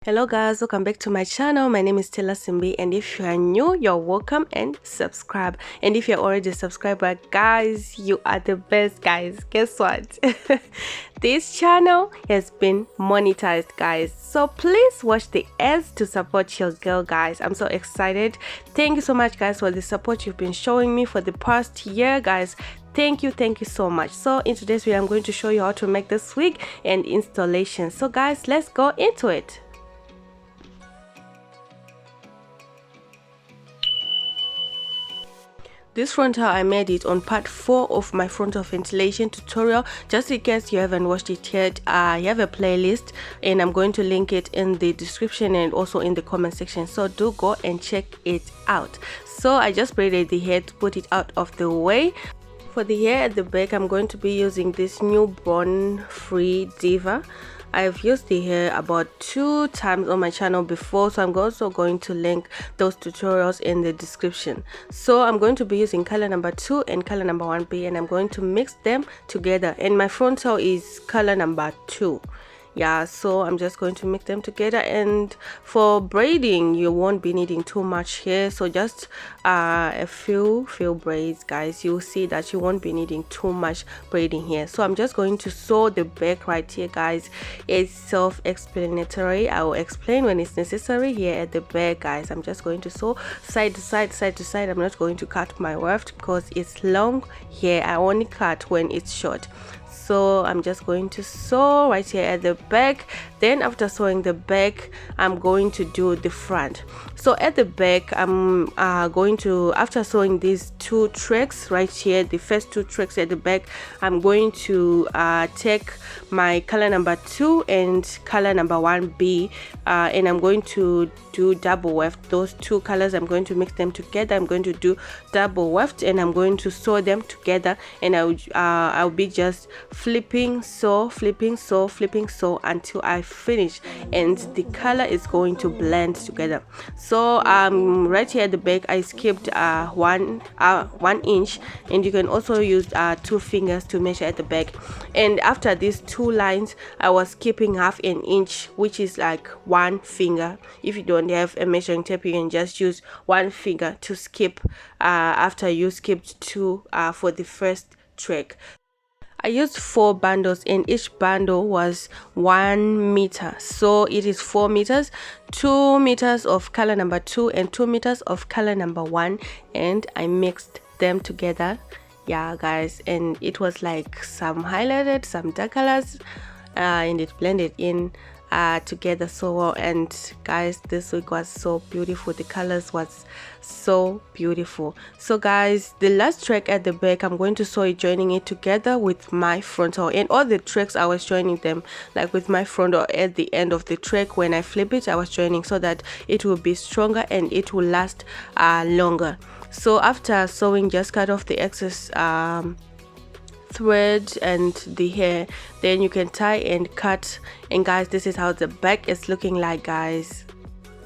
Hello guys, welcome back to my channel. My name is Taylor Simbi, and if you are new, you're welcome and subscribe. And if you're already a subscriber, guys, you are the best. Guys, guess what? This channel has been monetized, guys, so please watch the ads to support your girl, guys. I'm so excited. Thank you so much, guys, for the support you've been showing me for the past year, guys. Thank you so much. So in today's video, I'm going to show you how to make this wig and installation. So guys, let's go into it. This frontal, I made it on part 4 of my frontal ventilation tutorial. Just in case you haven't watched it yet, I have a playlist and I'm going to link it in the description and also in the comment section, so do go and check it out. So I just braided the hair to put it out of the way. For the hair at the back, I'm going to be using this newborn free diva. I've used the hair about 2 times on my channel before, so I'm also going to link those tutorials in the description. So I'm going to be using color number 2 and color number 1B, and I'm going to mix them together, and my frontal is color number 2. Yeah, so I'm just going to mix them together. And for braiding, you won't be needing too much here, so just a few braids, guys. You'll see that you won't be needing too much braiding here. So I'm just going to sew the back right here, guys. It's self-explanatory. I will explain when it's necessary. Here at the back, guys, I'm just going to sew side to side, side to side. I'm not going to cut my weft because it's long here. I only cut when it's short. So I'm just going to sew right here at the back. Then after sewing the back, I'm going to do the front. So at the back, I'm going to, after sewing these 2 tracks right here, the first 2 tracks at the back, I'm going to take my color number 2 and color number 1B, and I'm going to do double weft. Those 2 colors, I'm going to mix them together. I'm going to do double weft and I'm going to sew them together, and I'll be just flipping, sew, flipping, sew, flipping, sew until I finish, and the color is going to blend together. So right here at the back, I skipped 1 inch, and you can also use 2 fingers to measure at the back. And after these 2 lines, I was skipping half an inch, which is like 1 finger. If you don't have a measuring tape, you can just use 1 finger to skip after you skipped 2 for the first track. I used 4 bundles, and each bundle was 1 meter, so it is 4 meters, 2 meters of color number 2 and 2 meters of color number 1, and I mixed them together. Yeah, guys, and it was like some highlighted, some dark colors, and it blended in together so well. And guys, this wig was so beautiful. The colors was so beautiful. So guys, the last track at the back, I'm going to sew it, joining it together with my frontal, and all the tracks I was joining them like with my frontal. At the end of the track, when I flip it, I was joining so that it will be stronger and it will last longer. So after sewing, just cut off the excess thread and the hair, then you can tie and cut. And guys, this is how the back is looking like, guys.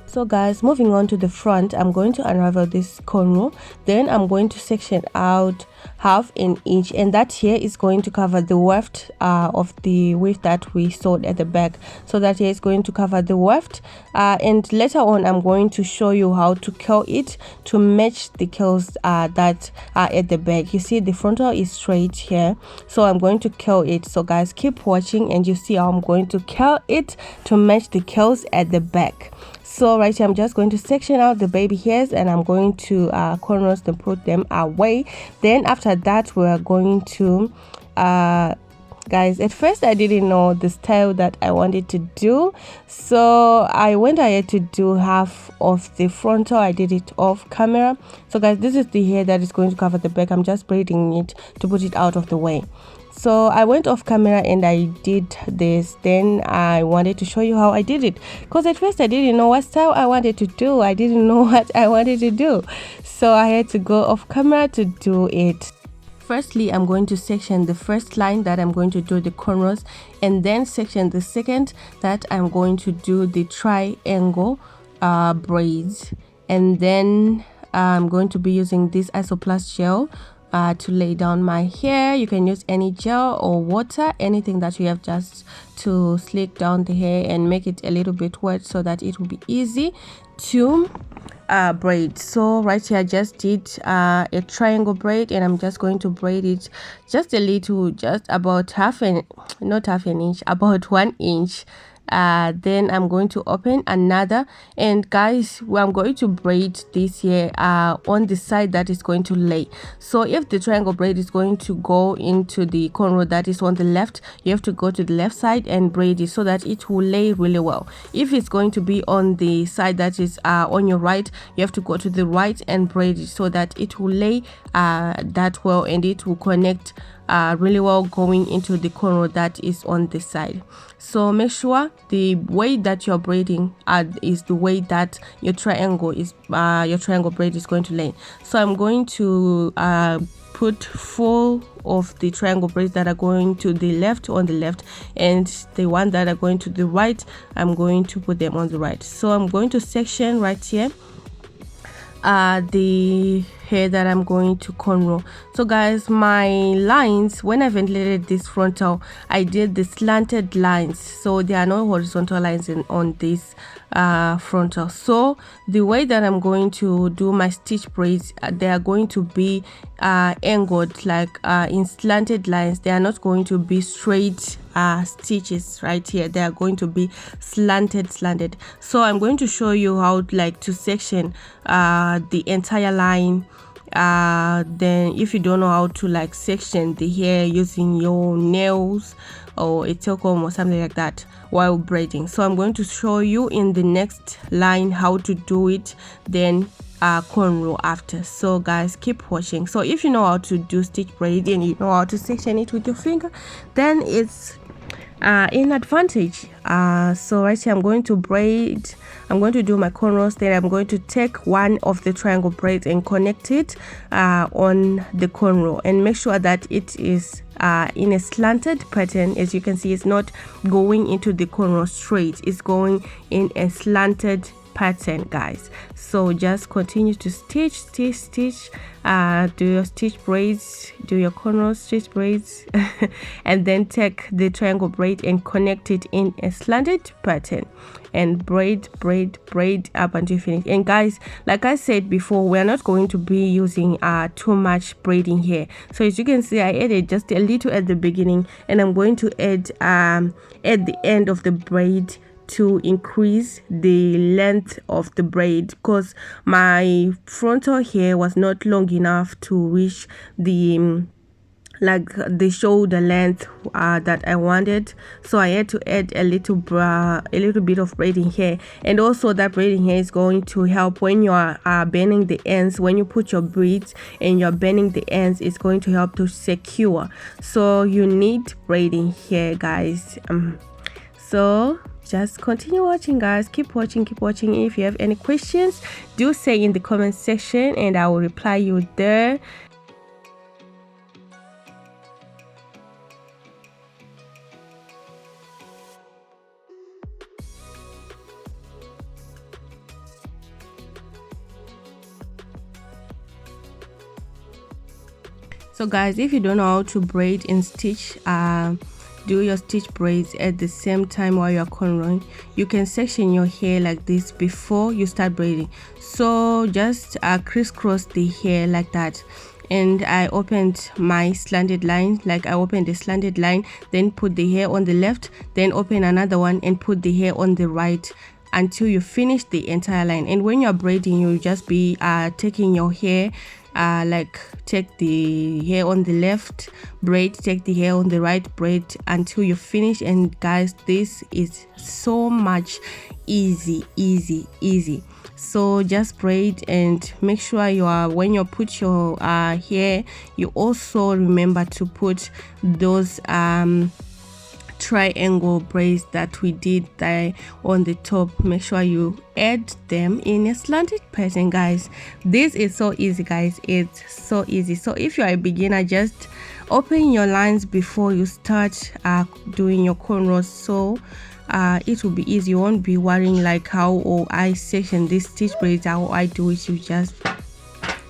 So guys, moving on to the front, I'm going to unravel this cornrow, then I'm going to section out half an inch, and that here is going to cover the weft of the weave that we sewed at the back. So that here is going to cover the weft, and later on I'm going to show you how to curl it to match the curls that are at the back. You see the frontal is straight here, so I'm going to curl it. So guys, keep watching and you see how I'm going to curl it to match the curls at the back. So right here, I'm just going to section out the baby hairs, and I'm going to cornrows to put them away. Then after that, we're going to guys, at first I didn't know the style that I wanted to do, so I went ahead to do half of the frontal. I did it off camera. So guys, this is the hair that is going to cover the back. I'm just braiding it to put it out of the way. So I went off camera and I did this. Then I wanted to show you how I did it, because at first I didn't know what style I wanted to do. I didn't know what I wanted to do, so I had to go off camera to do it. Firstly, I'm going to section the first line that I'm going to do the cornrows, and then section the second that I'm going to do the triangle braids. And then I'm going to be using this Isoplast gel to lay down my hair. You can use any gel or water, anything that you have, just to slick down the hair and make it a little bit wet so that it will be easy to braid. So right here I just did a triangle braid, and I'm just going to braid it just a little, just about not half an inch, about 1 inch. Then I'm going to open another, and guys, I'm going to braid this here on the side that is going to lay. So if the triangle braid is going to go into the cornrow that is on the left, you have to go to the left side and braid it so that it will lay really well. If it's going to be on the side that is on your right, you have to go to the right and braid it so that it will lay that well, and it will connect really well going into the cornrow that is on the side. So make sure the way that you're braiding is the way that your triangle braid is going to lay. So I'm going to put 4 of the triangle braids that are going to the left on the left, and the one that are going to the right, I'm going to put them on the right. So I'm going to section right here the hair that I'm going to cornrow. So guys, my lines, when I ventilated this frontal, I did the slanted lines, so there are no horizontal lines on this frontal. So the way that I'm going to do my stitch braids, they are going to be angled, like in slanted lines. They are not going to be straight stitches right here. They are going to be slanted. So I'm going to show you how to section the entire line. Then if you don't know how to section the hair using your nails or a tailcomb or something like that while braiding, so I'm going to show you in the next line how to do it, then cornrow after. So guys, keep watching. So if you know how to do stitch braiding and you know how to section it with your finger, then it's in advantage. So right here I'm going to braid, I'm going to do my cornrows, then I'm going to take one of the triangle braids and connect it on the cornrow, and make sure that it is in a slanted pattern. As you can see, it's not going into the cornrow straight, it's going in a slanted pattern, guys. So just continue to stitch, do your stitch braids, do your cornrow stitch braids and then take the triangle braid and connect it in a slanted pattern and braid up until you finish. And guys, like I said before, we're not going to be using too much braiding here. So as you can see, I added just a little at the beginning, and I'm going to add at the end of the braid to increase the length of the braid, because my frontal hair was not long enough to reach the the shoulder length that I wanted. So I had to add a little bit of braiding hair, and also that braiding hair is going to help when you are bending the ends. When you put your braids and you're bending the ends, it's going to help to secure. So you need braiding hair, guys. So just continue watching, guys. Keep watching. If you have any questions, do say in the comment section and I will reply you there. So guys, if you don't know how to braid and stitch, do your stitch braids at the same time while you're cornrowing, you can section your hair like this before you start braiding. So just crisscross the hair like that, and I opened my slanted line, I opened the slanted line, then put the hair on the left, then open another one and put the hair on the right until you finish the entire line. And when you're braiding, you'll just be taking your hair, take the hair on the left, braid, take the hair on the right, braid until you finish. And guys, this is so much easy. So just braid, and make sure when you put your hair, you also remember to put those triangle braids that we did there on the top. Make sure you add them in a slanted pattern, guys. This is so easy, guys. It's so easy. So if you are a beginner, just open your lines before you start doing your cornrows, so it will be easy. You won't be worrying how I section this stitch braids, how I do it. You just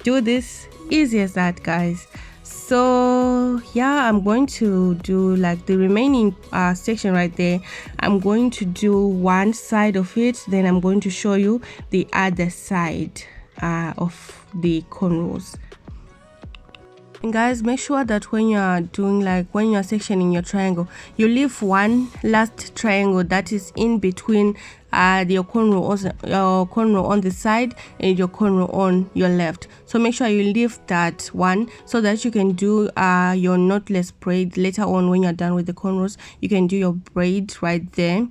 do this, easy as that, guys. So yeah, I'm going to do like the remaining section right there. I'm going to do one side of it, then I'm going to show you the other side of the cornrows. And guys, make sure that when you are doing, like when you are sectioning your triangle, you leave one last triangle that is in between your cornrow on the side and your cornrow on your left. So make sure you leave that one so that you can do your knotless braid later on. When you're done with the cornrows, you can do your braid right there,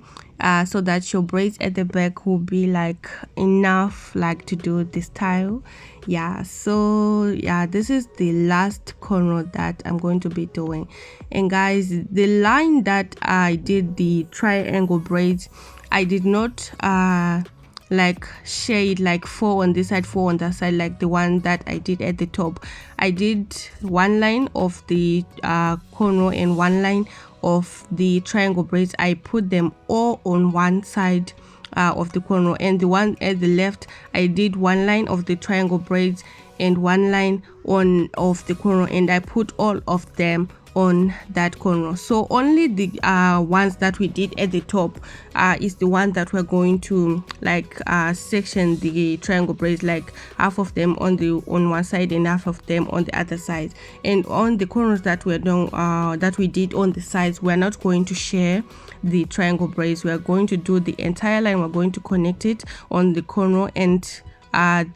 so that your braids at the back will be like enough like to do the style. Yeah, so yeah, this is the last cornrow that I'm going to be doing. And guys, the line that I did the triangle braids, I did not like shade like 4 on this side, 4 on that side, like the one that I did at the top. I did one line of the cornrow and one line of the triangle braids. I put them all on one side of the cornrow, and the one at the left, I did one line of the triangle braids and one line on of the cornrow, and I put all of them on that cornrow. So only the ones that we did at the top is the one that we're going to like section the triangle braids, like half of them on one side and half of them on the other side. And on the cornrows that we're doing that we did on the sides, we're not going to share the triangle braids. We are going to do the entire line. We're going to connect it on the cornrow and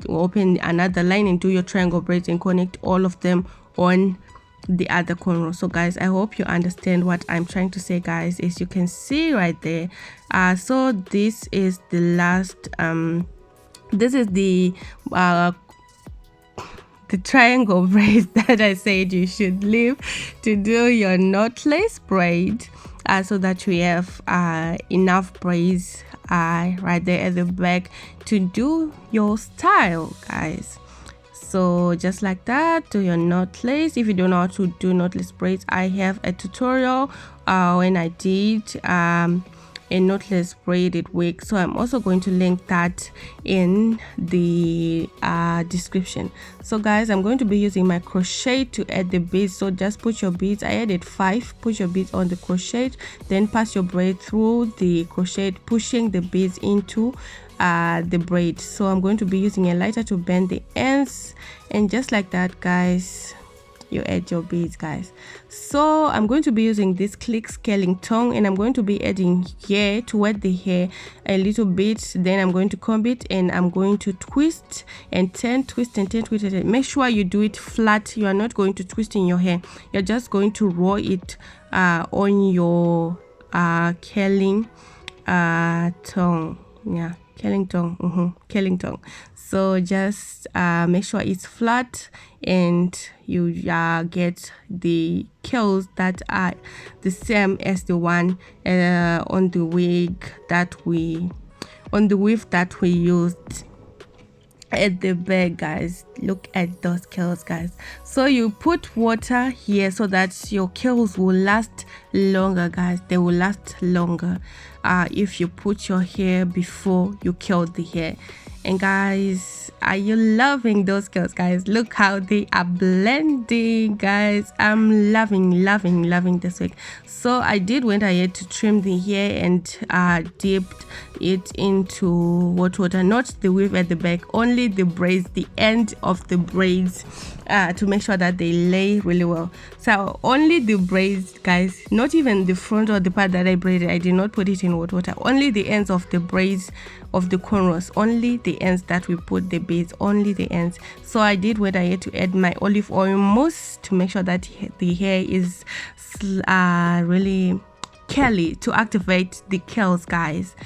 open another line and do your triangle braids and connect all of them on the other cornrow. So guys, I hope you understand what I'm trying to say, guys. As you can see right there, so this is the last this is the triangle braids that I said you should leave to do your knotless braid, so that we have enough braids right there at the back to do your style, guys. So just like that, do your knotless. If you don't know how to do knotless braids, I have a tutorial when I did a knotless braided wig, so I'm also going to link that in the description. So guys, I'm going to be using my crochet to add the beads. So just put your beads, I added 5, put your beads on the crochet, then pass your braid through the crochet, pushing the beads into the braid. So I'm going to be using a lighter to bend the ends, and just like that, guys, you add your beads, guys. So I'm going to be using this click scaling tongue, and I'm going to be adding here to wet the hair a little bit. Then I'm going to comb it, and I'm going to twist and turn, twist and turn, twist and turn. Make sure you do it flat. You are not going to twist in your hair. You're just going to roll it on your curling tongue. Yeah, curling tongue. So just make sure it's flat, and you get the curls that are the same as the one on the wig that we weave that we used at the back, guys. Look at those curls, guys. So you put water here so that your curls will last longer, guys. They will last longer if you put your hair before you curl the hair. And guys, are you loving those curls, guys? Look how they are blending, guys. I'm loving this wig. So I went ahead to trim the hair and dipped it into hot water, not the weave at the back, only the braids, the end of the braids, to make sure that they lay really well. So only the braids, guys, not even the front or the part that I braided. I did not put it in hot water. Only the ends of the braids of the cornrows, only the ends that we put the beads, only the ends. So I went ahead to add my olive oil mousse to make sure that the hair is really curly, to activate the curls, guys.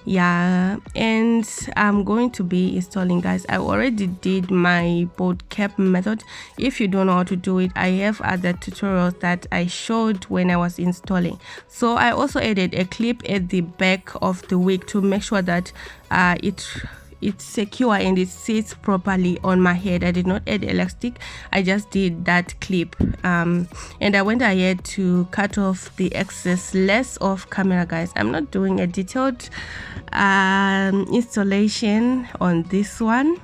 Yeah, and I'm going to be installing, guys. I already did my boat cap method. If you don't know how to do it, I have other tutorials that I showed when I was installing. So I also added a clip at the back of the wig to make sure that it's secure and it sits properly on my head. I did not add elastic, I just did that clip, and I went ahead to cut off the excess less off camera, guys. I'm not doing a detailed installation on this one.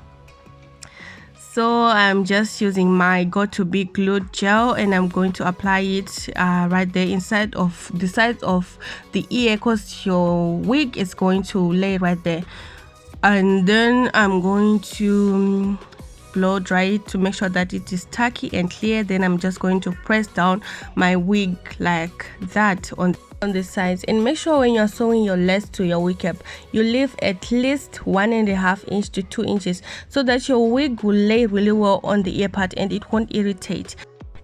So I'm just using my Got2b glue gel and I'm going to apply it right there inside of the side of the ear, because your wig is going to lay right there. And then I'm going to blow dry it to make sure that it is tacky and clear. Then I'm just going to press down my wig like that on the sides, and make sure when you're sewing your lace to your wig cap, you leave at least 1.5 inch to 2 inches so that your wig will lay really well on the ear part and it won't irritate.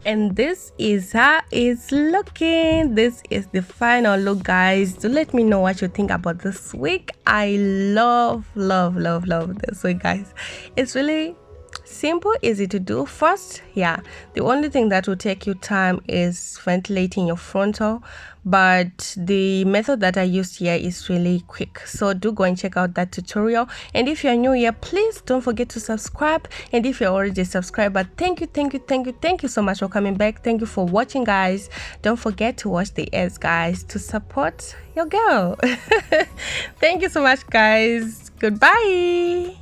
And this is how it's looking. This is the final look, guys. Do let me know what you think about this wig. I love this wig, guys. It's really simple, easy to do. First, yeah, the only thing that will take you time is ventilating your frontal, but the method that I used here is really quick. So do go and check out that tutorial. And if you're new here, please don't forget to subscribe. And if you're already a subscriber, thank you so much for coming back. Thank you for watching, guys. Don't forget to watch the ads, guys, to support your girl. Thank you so much, guys. Goodbye.